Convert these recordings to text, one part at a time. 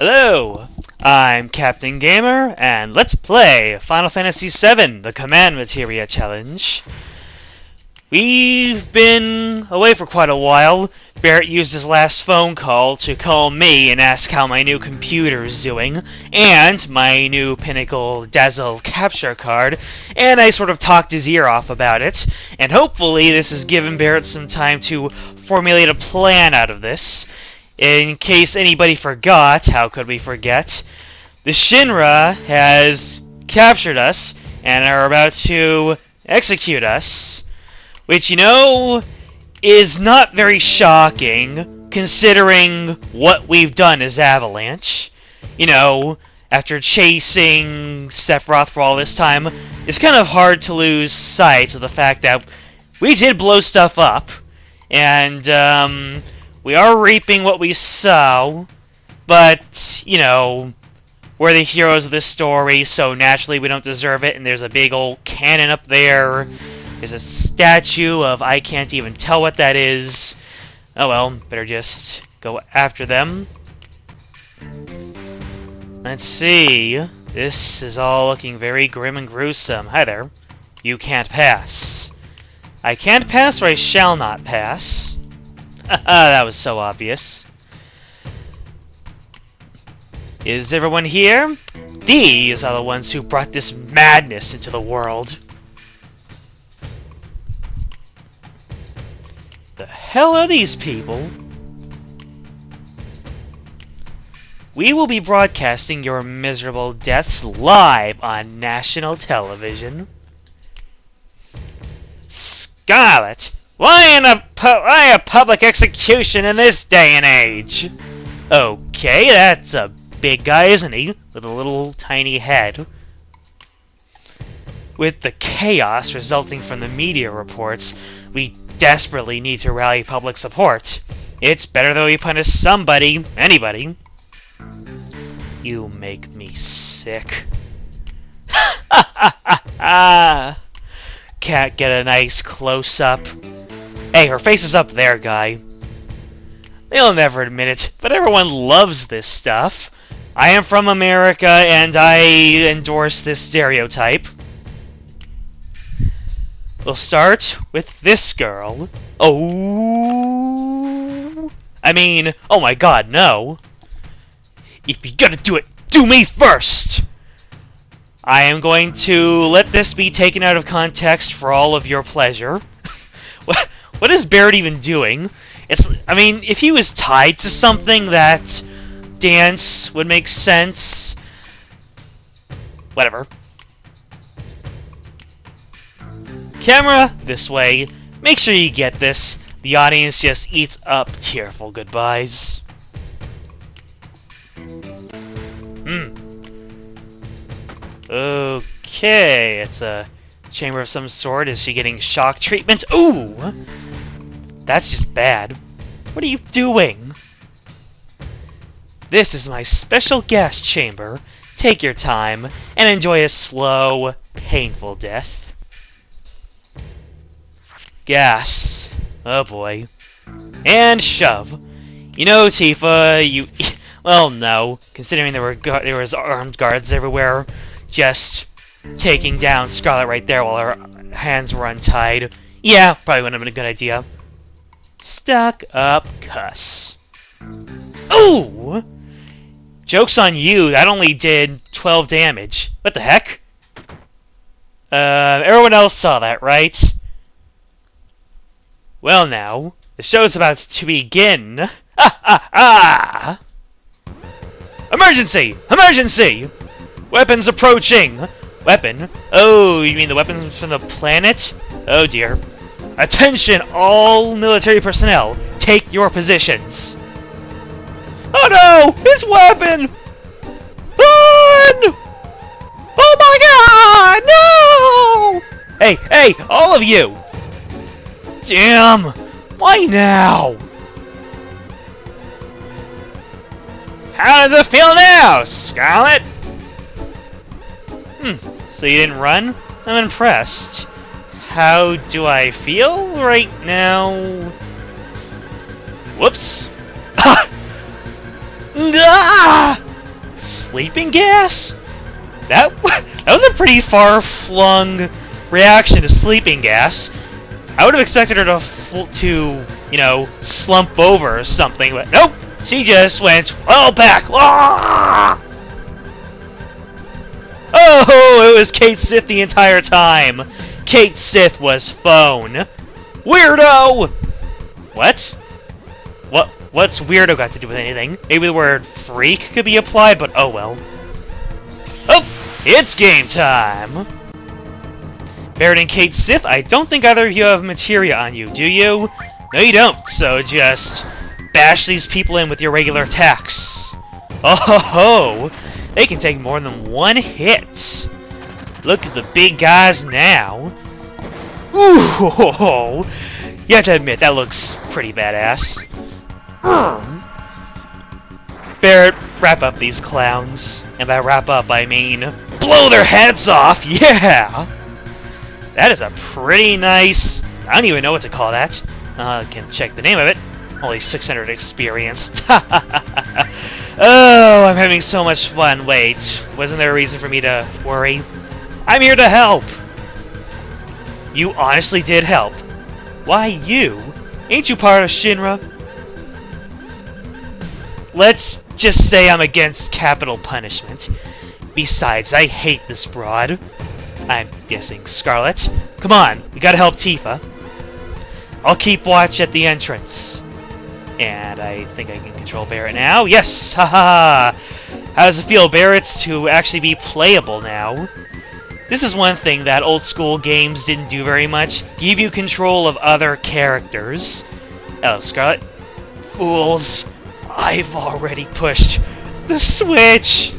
Hello, I'm Captain Gamer, and let's play Final Fantasy VII, the Command Materia Challenge. We've been away for quite a while. Barrett used his last phone call to call me and ask how my new computer's doing, and my new Pinnacle Dazzle capture card, and I sort of talked his ear off about it, and hopefully this has given Barrett some time to formulate a plan out of this. In case anybody forgot, how could we forget? The Shinra has captured us and are about to execute us. Which, you know, is not very shocking, considering what we've done as Avalanche. You know, after chasing Sephiroth for all this time, it's kind of hard to lose sight of the fact that we did blow stuff up, and, we are reaping what we sow, but, you know, we're the heroes of this story, so naturally we don't deserve it, and there's a big old cannon up there. There's a statue of I can't even tell what that is. Oh well, better just go after them. Let's see. This is all looking very grim and gruesome. Hi there. You can't pass. I can't pass or I shall not pass. That was so obvious. Is everyone here? These are the ones who brought this madness into the world. The hell are these people? We will be broadcasting your miserable deaths live on national television. Scarlet! Why a public execution in this day and age? Okay, that's a big guy, isn't he? With a little tiny head. With the chaos resulting from the media reports, we desperately need to rally public support. It's better that we punish somebody, anybody. You make me sick. Can't get a nice close-up. Hey, her face is up there, guy. They'll never admit it, but everyone loves this stuff. I am from America, and I endorse this stereotype. We'll start with this girl. Oh! I mean, oh my god, no. If you're gonna do it, do me first! I am going to let this be taken out of context for all of your pleasure. What is Barrett even doing? I mean, if he was tied to something, that dance would make sense. Whatever. Camera, this way. Make sure you get this. The audience just eats up tearful goodbyes. Okay, it's a chamber of some sort. Is she getting shock treatment? Ooh! That's just bad. What are you doing? This is my special gas chamber. Take your time and enjoy a slow, painful death. Gas. Oh boy. And shove. You know, Tifa, you... Well, no. Considering there was armed guards everywhere, just taking down Scarlet right there while her hands were untied. Yeah, probably wouldn't have been a good idea. Stuck up cuss. Ooh! Joke's on you, that only did 12 damage. What the heck? Everyone else saw that, right? Well now, the show's about to begin. Ha ha ha! Emergency! Emergency! Weapons approaching! Weapon? Oh, you mean the weapons from the planet? Oh dear. Attention, all military personnel! Take your positions! Oh no! His weapon! Run! Oh my god! No! Hey, hey, all of you! Damn! Why now? How does it feel now, Scarlet? So you didn't run? I'm impressed. How do I feel right now? Whoops! Ah! Sleeping gas? That was a pretty far-flung reaction to sleeping gas. I would have expected her to, you know, slump over or something, but nope. She just went, oh, back. Ah! Oh, it was Kate Sith the entire time. Kate Sith was phone. Weirdo! What? What's weirdo got to do with anything? Maybe the word freak could be applied, but oh well. Oh, it's game time! Barrett and Kate Sith, I don't think either of you have materia on you, do you? No, you don't, so just bash these people in with your regular attacks. Oh ho ho! They can take more than one hit. Look at the big guys now. Ooh! You have to admit, that looks pretty badass. Barrett, wrap up these clowns. And by wrap up, I mean blow their heads off! Yeah! That is a pretty nice... I don't even know what to call that. Can check the name of it. Only 600 experience. Oh, I'm having so much fun. Wait, wasn't there a reason for me to worry? I'm here to help! You honestly did help. Why you? Ain't you part of Shinra? Let's just say I'm against capital punishment. Besides, I hate this broad. I'm guessing Scarlet. Come on, we gotta help Tifa. I'll keep watch at the entrance. And I think I can control Barrett now. Yes! Haha! How does it feel, Barrett, to actually be playable now? This is one thing that old school games didn't do very much. Give you control of other characters. Oh, Scarlet. Fools. I've already pushed the switch.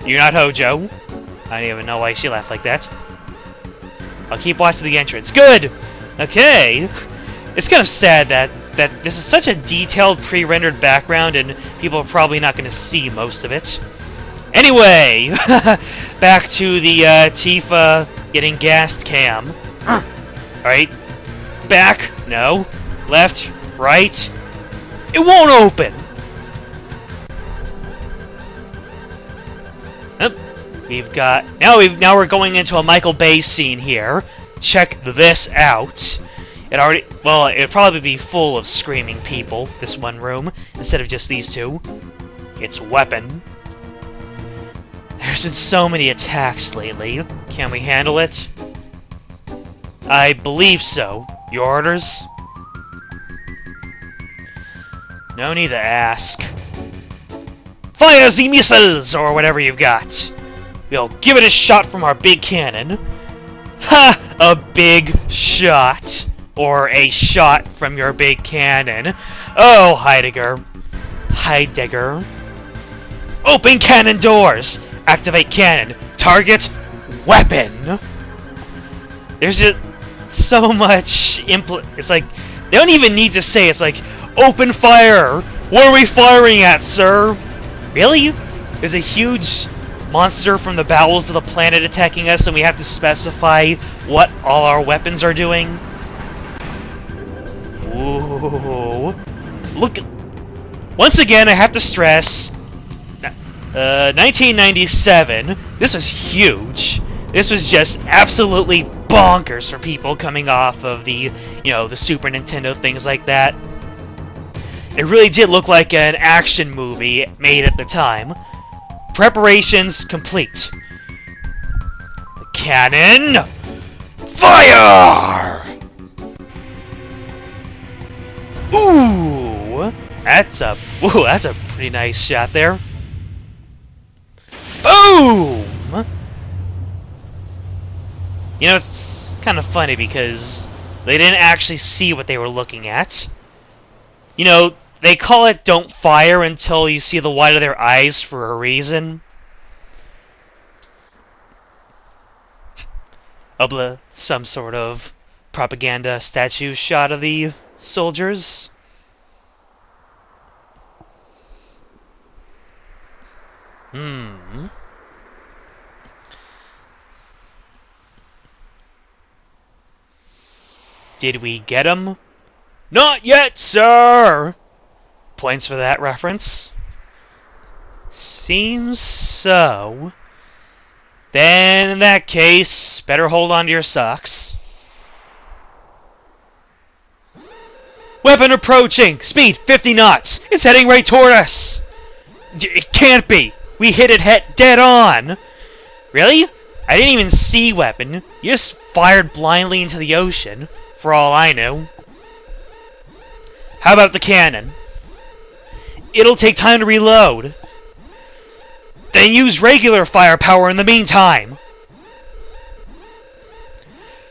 You're not Hojo. I don't even know why she laughed like that. I'll keep watching the entrance. Good! Okay. It's kind of sad that this is such a detailed pre-rendered background and people are probably not going to see most of it. Anyway, back to the Tifa getting gassed cam. Alright. Back. No. Left. Right. It won't open! We've got... Now we're going into a Michael Bay scene here. Check this out. It'd probably be full of screaming people, this one room, instead of just these two. It's weapon. There's been so many attacks lately. Can we handle it? I believe so. Your orders? No need to ask. Fire the missiles, or whatever you've got. We'll give it a shot from our big cannon. Ha! A big shot. Or a shot from your big cannon. Oh, Heidegger. Open cannon doors! Activate cannon. Target weapon. There's just so much it's like, they don't even need to say, it's like, open fire! What are we firing at, sir? Really? There's a huge monster from the bowels of the planet attacking us and we have to specify what all our weapons are doing? Ooh. Look. Once again, I have to stress, 1997, this was huge. This was just absolutely bonkers for people coming off of the, the Super Nintendo, things like that. It really did look like an action movie made at the time. Preparations complete. The cannon! Fire! Ooh! That's a pretty nice shot there. Boom! It's kind of funny because they didn't actually see what they were looking at. They call it don't fire until you see the white of their eyes for a reason. Some sort of propaganda statue shot of the soldiers. Did we get him? Not yet, sir! Points for that reference. Seems so. Then, in that case, better hold on to your socks. Weapon approaching! Speed 50 knots! It's heading right toward us! It can't be! We hit it dead on! Really? I didn't even see weapon. You just fired blindly into the ocean, for all I knew. How about the cannon? It'll take time to reload. Then use regular firepower in the meantime.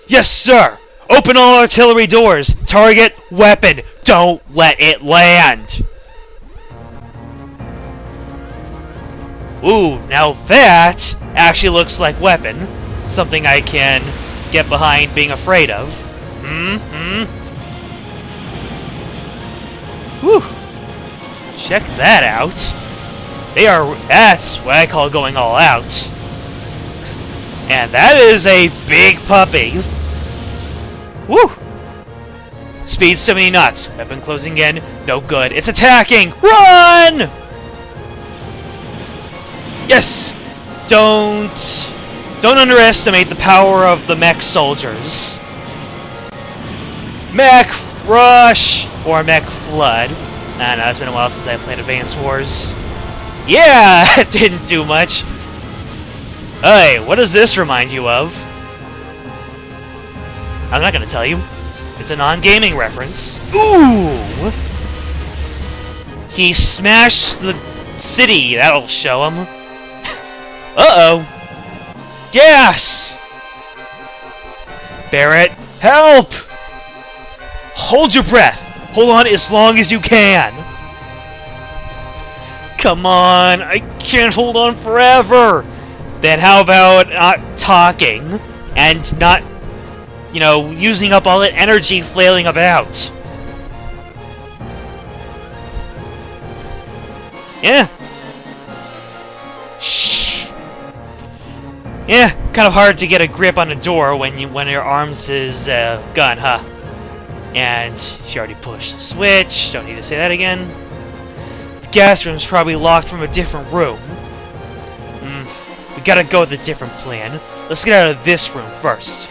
Yes, sir! Open all artillery doors! Target weapon! Don't let it land! Ooh, now that actually looks like weapon. Something I can get behind being afraid of. Whew. Check that out. That's what I call going all out. And that is a big puppy. Woo! Speed 70 knots. Weapon closing in. No good. It's attacking! Run! Yes! Don't underestimate the power of the mech soldiers. Mech Rush! Or Mech Flood. I don't know, it's been a while since I played Advance Wars. Yeah! It didn't do much. Hey, what does this remind you of? I'm not gonna tell you. It's a non-gaming reference. Ooh! He smashed the city. That'll show him. Uh-oh. Gas! Barrett, help! Hold your breath. Hold on as long as you can. Come on, I can't hold on forever. Then how about not talking and not, using up all that energy flailing about? Yeah. Shh. Yeah, kind of hard to get a grip on a door when your arms is gun, huh? And she already pushed the switch. Don't need to say that again. The gas room's probably locked from a different room. We gotta go with a different plan. Let's get out of this room first.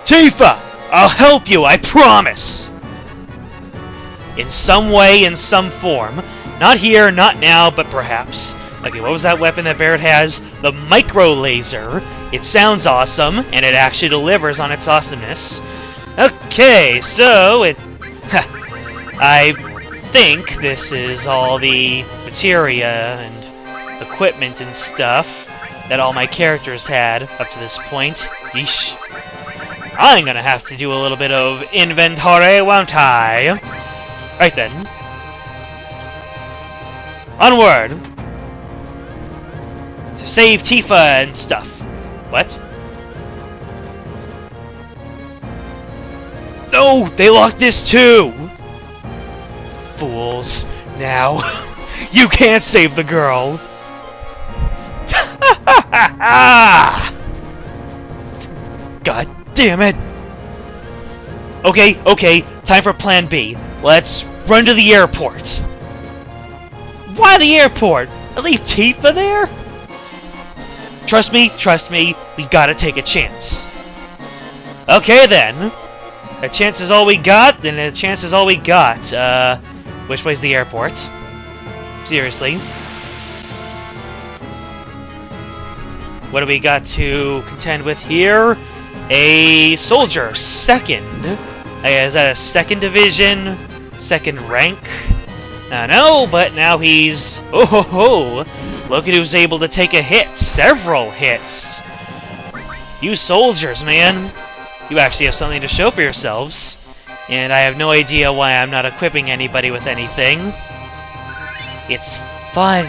Tifa! I'll help you, I promise! In some way, in some form. Not here, not now, but perhaps. Okay, what was that weapon that Barrett has? The micro laser. It sounds awesome, and it actually delivers on its awesomeness. Okay, so I think this is all the materia and equipment and stuff that all my characters had up to this point. Yeesh. I'm gonna have to do a little bit of inventory, won't I? Right then. Onward! To save Tifa and stuff. What? No! They locked this too! Fools. Now, you can't save the girl! God damn it! Okay, time for plan B. Let's run to the airport. Why the airport? I leave Tifa there? Trust me, we gotta take a chance. Okay then. A chance is all we got, then a chance is all we got. Which way's the airport? Seriously. What do we got to contend with here? A soldier, second. Is that a second division? Second rank? No, but now he's... Oh ho ho! Look at who's able to take a hit. Several hits. You soldiers, man. You actually have something to show for yourselves. And I have no idea why I'm not equipping anybody with anything. It's fun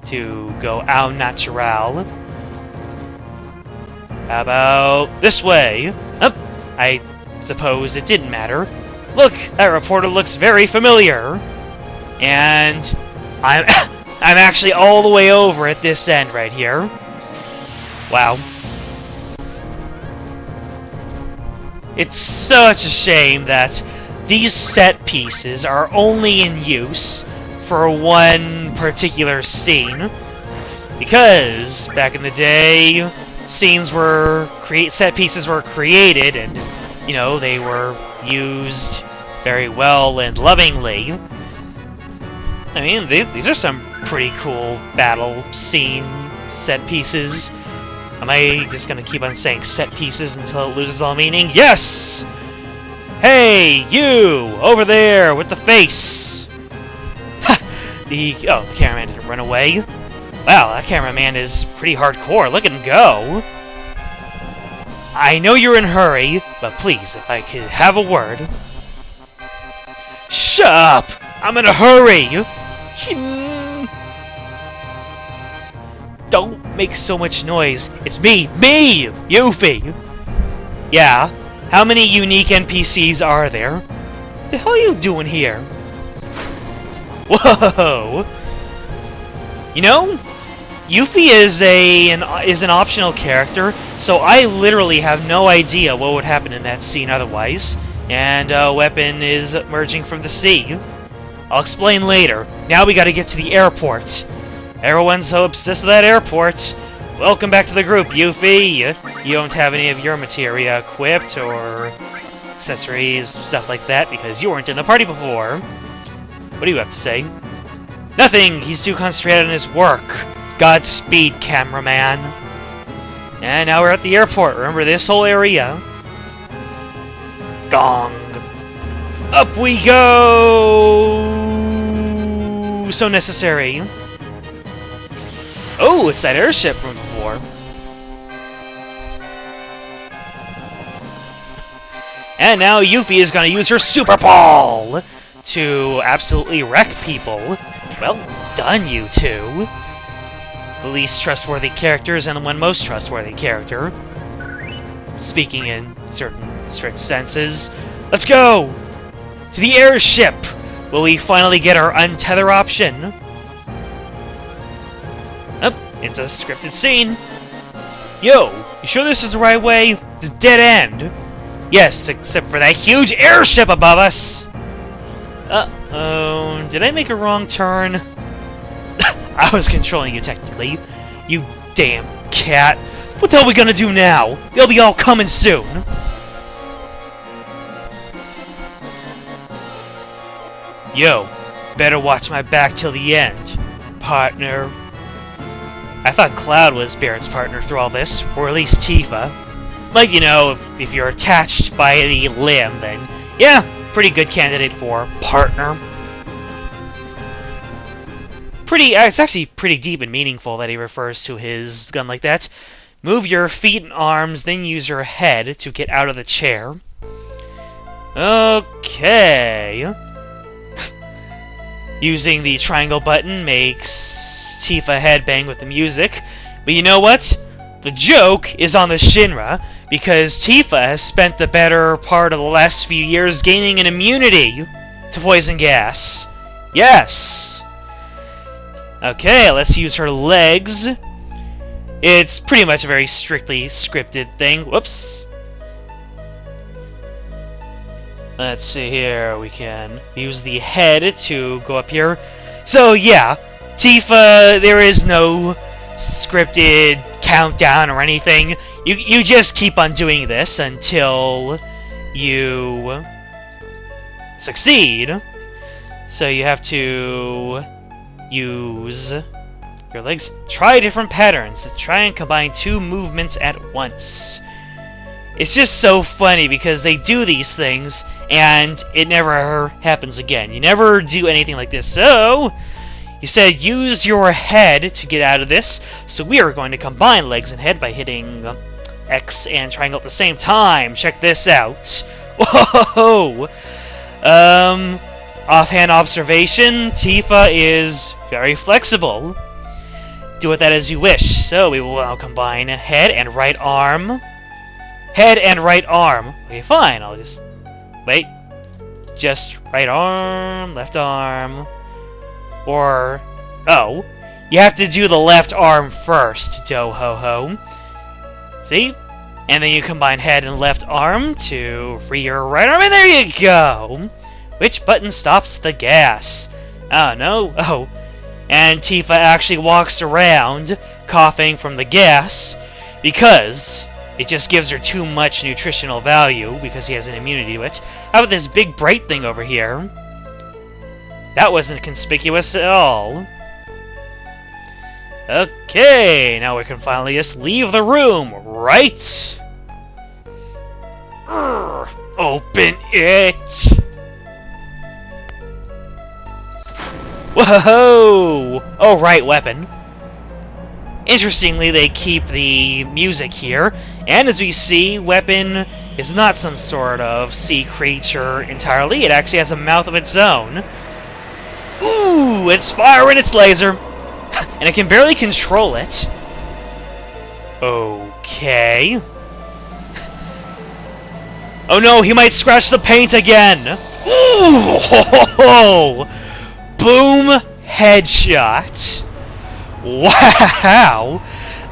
to go au natural. How about this way? I suppose it didn't matter. Look, that reporter looks very familiar. And I'm actually all the way over at this end right here. Wow. It's such a shame that these set pieces are only in use for one particular scene. Because back in the day, set pieces were created, and you know, they were used very well and lovingly. I mean, these are some pretty cool battle scene set pieces. Am I just gonna keep on saying set pieces until it loses all meaning? Yes! Hey, you! Over there with the face! Ha! The cameraman didn't run away. Wow, that cameraman is pretty hardcore. Look at him go! I know you're in a hurry, but please, if I could have a word... Shut up! I'm in a hurry! Don't make so much noise. It's me! Yuffie! Yeah, how many unique NPCs are there? What the hell are you doing here? Whoa! You know, Yuffie is an optional character, so I literally have no idea what would happen in that scene otherwise. And a weapon is emerging from the sea. I'll explain later. Now we gotta get to the airport. Everyone's so obsessed with that airport. Welcome back to the group, Yuffie. You don't have any of your materia equipped, or accessories, stuff like that, because you weren't in the party before. What do you have to say? Nothing! He's too concentrated on his work. Godspeed, cameraman. And now we're at the airport. Remember this whole area? Gong. Up we go! So necessary. Oh, it's that airship from before. And now Yuffie is going to use her Super Ball to absolutely wreck people. Well done, you two. The least trustworthy characters and the one most trustworthy character. Speaking in certain strict senses. Let's go! To the airship! Will we finally get our untether option? Oh, it's a scripted scene. Yo, you sure this is the right way? It's a dead end. Yes, except for that huge airship above us! Uh-oh, did I make a wrong turn? I was controlling you technically. You damn cat. What the hell are we gonna do now? They'll be all coming soon. Yo, better watch my back till the end, partner. I thought Cloud was Barrett's partner through all this, or at least Tifa. Like, you know, if you're attached by any limb, then yeah, pretty good candidate for partner. It's actually pretty deep and meaningful that he refers to his gun like that. Move your feet and arms, then use your head to get out of the chair. Okay. Using the triangle button makes Tifa headbang with the music. But you know what? The joke is on the Shinra, because Tifa has spent the better part of the last few years gaining an immunity to poison gas. Yes! Okay, let's use her legs. It's pretty much a very strictly scripted thing. Whoops. Let's see here. We can use the head to go up here. So, yeah. Tifa, there is no scripted countdown or anything. You just keep on doing this until you succeed. So you have to use your legs. Try different patterns. Try and combine two movements at once. It's just so funny because they do these things and it never happens again. You never do anything like this. So, you said use your head to get out of this. So we are going to combine legs and head by hitting X and triangle at the same time. Check this out. Whoa! Offhand observation, Tifa is very flexible. Do with that as you wish. So we will now combine head and right arm. Head and right arm. Okay, fine. I'll just... Wait. Just right arm, left arm. Or... Oh. You have to do the left arm first, do-ho-ho. See? And then you combine head and left arm to free your right arm, and there you go! Which button stops the gas? I don't know. Oh. And Tifa actually walks around coughing from the gas because it just gives her too much nutritional value because he has an immunity to it. How about this big bright thing over here? That wasn't conspicuous at all. Okay, now we can finally just leave the room, right? Open it! Whoa! Oh, right, weapon. Interestingly, they keep the music here, and as we see, weapon is not some sort of sea creature entirely. It actually has a mouth of its own. Ooh, it's firing its laser, and it can barely control it. Okay. Oh no, he might scratch the paint again! Ooh! Ho, ho, ho. Boom! Headshot. Wow!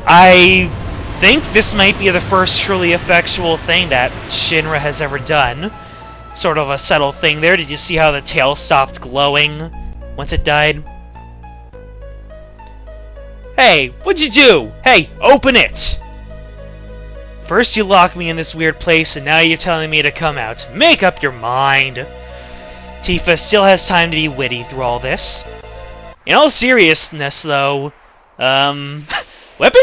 I think this might be the first truly effectual thing that Shinra has ever done. Sort of a subtle thing there. Did you see how the tail stopped glowing once it died? Hey, what'd you do? Hey, open it! First you lock me in this weird place, and now you're telling me to come out. Make up your mind! Tifa still has time to be witty through all this. In all seriousness, though, Weapon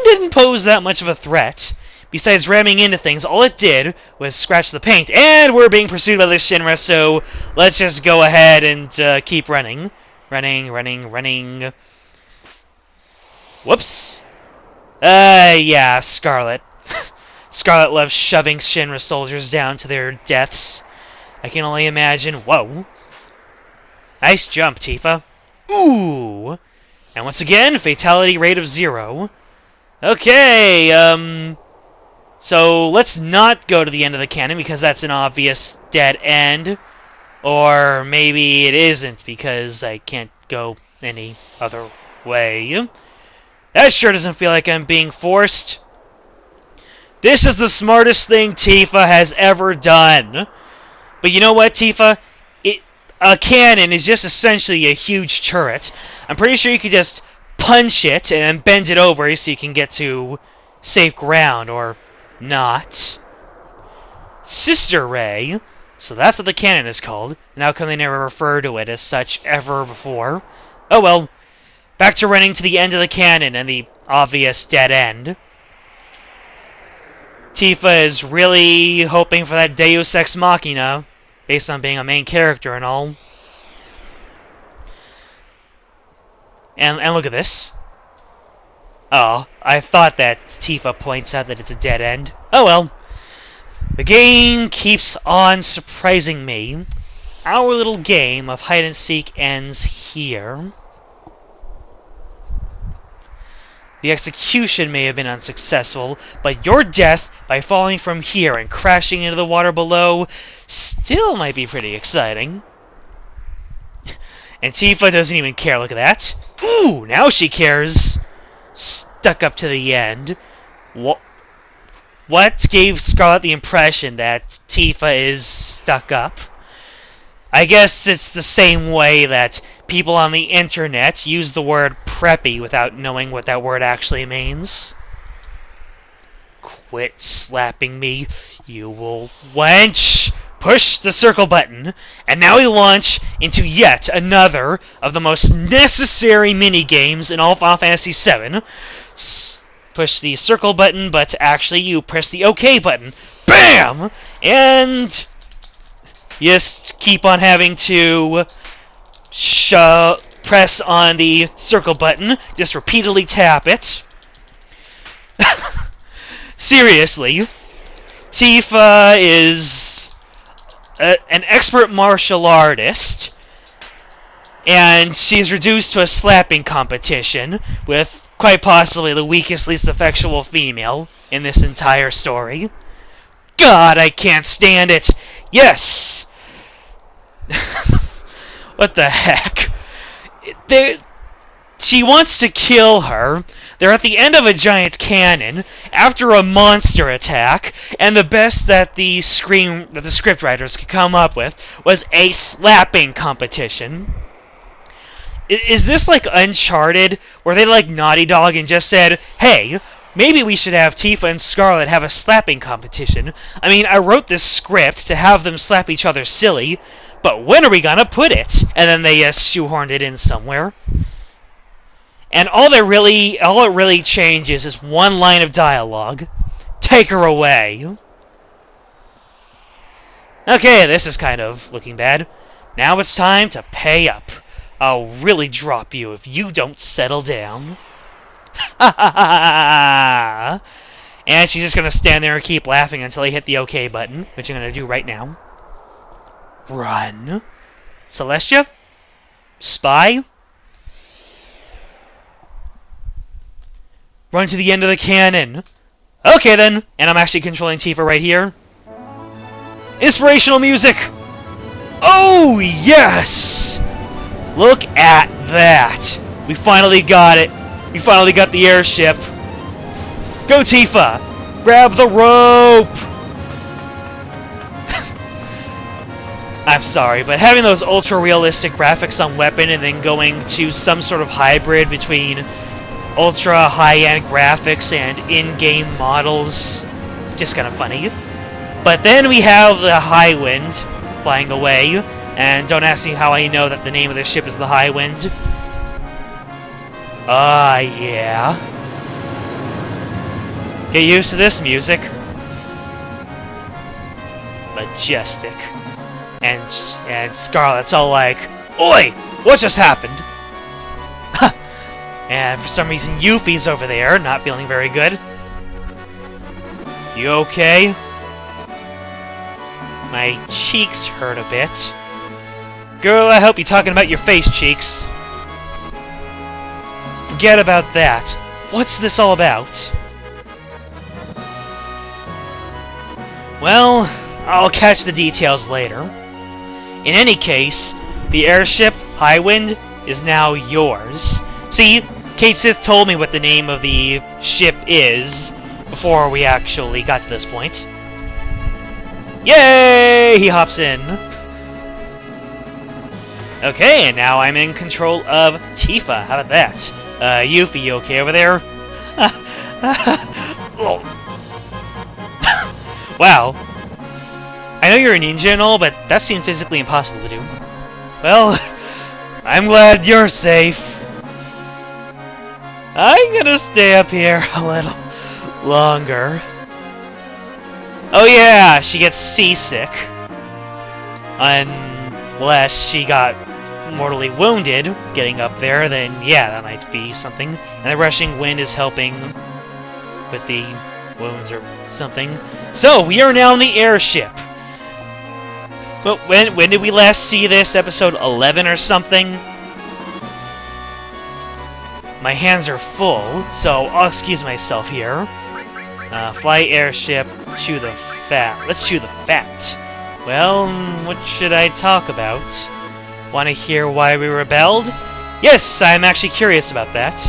didn't pose that much of a threat. Besides ramming into things, all it did was scratch the paint. And we're being pursued by the Shinra, so let's just go ahead and keep running. Running. Whoops. Yeah, Scarlet. Scarlet loves shoving Shinra soldiers down to their deaths. I can only imagine. Whoa. Nice jump, Tifa. Ooh. And once again, fatality rate of 0. Okay, so let's not go to the end of the cannon because that's an obvious dead end. Or maybe it isn't because I can't go any other way. That sure doesn't feel like I'm being forced. This is the smartest thing Tifa has ever done. But you know what, Tifa? A cannon is just essentially a huge turret. I'm pretty sure you could just punch it and bend it over so you can get to safe ground, or not. Sister Ray. So that's what the cannon is called. And how come they never refer to it as such ever before? Oh well. Back to running to the end of the cannon and the obvious dead end. Tifa is really hoping for that Deus Ex Machina, based on being a main character and all. And look at this. Oh, I thought that Tifa points out that it's a dead end. Oh well. The game keeps on surprising me. Our little game of hide-and-seek ends here. The execution may have been unsuccessful, but your death by falling from here and crashing into the water below still might be pretty exciting. And Tifa doesn't even care, look at that. Ooh, now she cares. Stuck up to the end. What gave Scarlet the impression that Tifa is stuck up? I guess it's the same way that people on the internet use the word preppy without knowing what that word actually means. Quit slapping me, you will wench! Push the circle button, and now we launch into yet another of the most necessary mini-games in all Final Fantasy VII. Push the circle button, but actually you press the OK button. BAM! And just keep on having to press on the circle button. Just repeatedly tap it. Seriously. Tifa is an expert martial artist, and she's reduced to a slapping competition with quite possibly the weakest, least effectual female in this entire story. God, I can't stand it! Yes! What the heck? She wants to kill her. They're at the end of a giant cannon after a monster attack, and the best that the scriptwriters could come up with was a slapping competition. Is this like Uncharted, where they like Naughty Dog and just said, hey, maybe we should have Tifa and Scarlet have a slapping competition. I mean, I wrote this script to have them slap each other silly, but when are we gonna put it? And then they shoehorned it in somewhere. And all it really changes is one line of dialogue. Take her away. Okay, this is kind of looking bad. Now it's time to pay up. I'll really drop you if you don't settle down. And she's just gonna stand there and keep laughing until I hit the OK button, which I'm gonna do right now. Run. Celestia? Spy? Run to the end of the cannon. Okay then, and I'm actually controlling Tifa right here. Inspirational music! Oh yes! Look at that! We finally got it. We finally got the airship. Go Tifa! Grab the rope! I'm sorry, but having those ultra-realistic graphics on weapon and then going to some sort of hybrid between ultra high-end graphics and in-game models, just kind of funny. But then we have the High Wind flying away, and don't ask me how I know that the name of the ship is the High Wind. Yeah. Get used to this music. Majestic. And Scarlet's all like, oi! What just happened? And for some reason Yuffie's over there, not feeling very good. You okay? My cheeks hurt a bit. Girl, I hope you're talking about your face cheeks. Forget about that. What's this all about? Well, I'll catch the details later. In any case, the airship, High Wind, is now yours. See, Kate Sith told me what the name of the ship is before we actually got to this point. Yay! He hops in. Okay, and now I'm in control of Tifa. How about that? Yuffie, you okay over there? Wow. I know you're a ninja and all, but that seemed physically impossible to do. Well, I'm glad you're safe. I'm gonna stay up here a little longer. Oh yeah, she gets seasick. Unless she got mortally wounded getting up there, then yeah, that might be something. And the rushing wind is helping with the wounds or something. So, we are now in the airship. But when did we last see this? Episode 11 or something? My hands are full, so I'll excuse myself here. Fly airship, chew the fat. Let's chew the fat. Well, what should I talk about? Want to hear why we rebelled? Yes, I'm actually curious about that.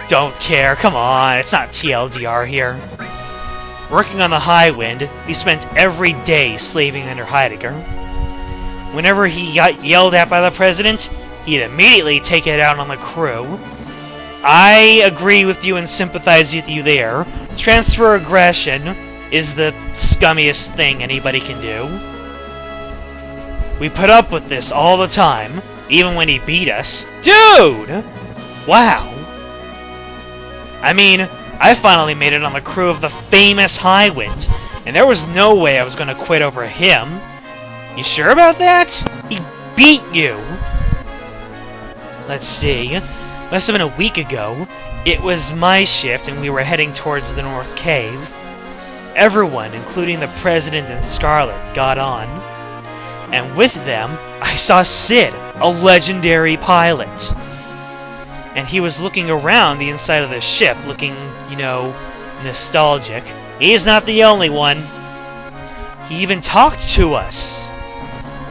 Don't care, come on, it's not TLDR here. Working on the High Wind, we spent every day slaving under Heidegger. Whenever he got yelled at by the president, he'd immediately take it out on the crew. I agree with you and sympathize with you there. Transfer aggression is the scummiest thing anybody can do. We put up with this all the time, even when he beat us. Dude! Wow. I mean, I finally made it on the crew of the famous High Wind, and there was no way I was going to quit over him. You sure about that? He beat you. Let's see. Must have been a week ago. It was my shift, and we were heading towards the North Cave. Everyone, including the President and Scarlet, got on. And with them, I saw Sid, a legendary pilot. And he was looking around the inside of the ship, looking, you know, nostalgic. He's not the only one. He even talked to us.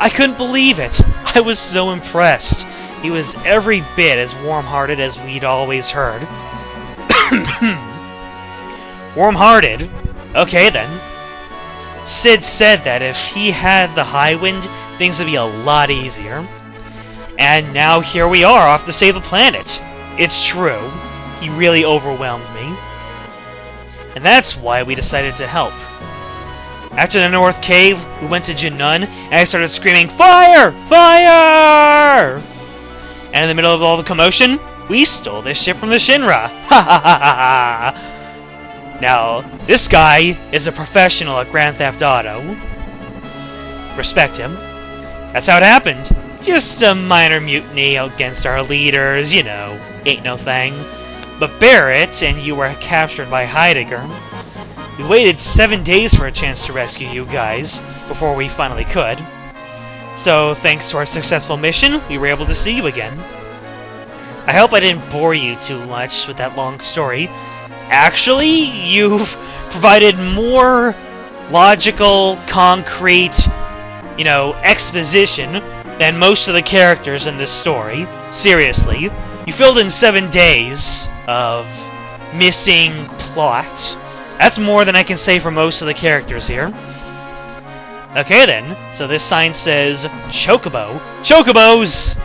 I couldn't believe it. I was so impressed. He was every bit as warm-hearted as we'd always heard. Warm-hearted? Okay, then. Sid said that if he had the High Wind, things would be a lot easier. And now here we are, off to save the planet. It's true. He really overwhelmed me. And that's why we decided to help. After the North Cave, we went to Jinun, and I started screaming, "Fire! Fire!" And in the middle of all the commotion, we stole this ship from the Shinra. Ha ha ha ha ha! Now, this guy is a professional at Grand Theft Auto. Respect him. That's how it happened. Just a minor mutiny against our leaders, you know, ain't no thing. But Barrett and you were captured by Heidegger. We waited 7 days for a chance to rescue you guys, before we finally could. So, thanks to our successful mission, we were able to see you again. I hope I didn't bore you too much with that long story. Actually, you've provided more logical, concrete, you know, exposition than most of the characters in this story. Seriously. You filled in 7 days of missing plot. That's more than I can say for most of the characters here. Okay then, so this sign says Chocobo. Chocobos!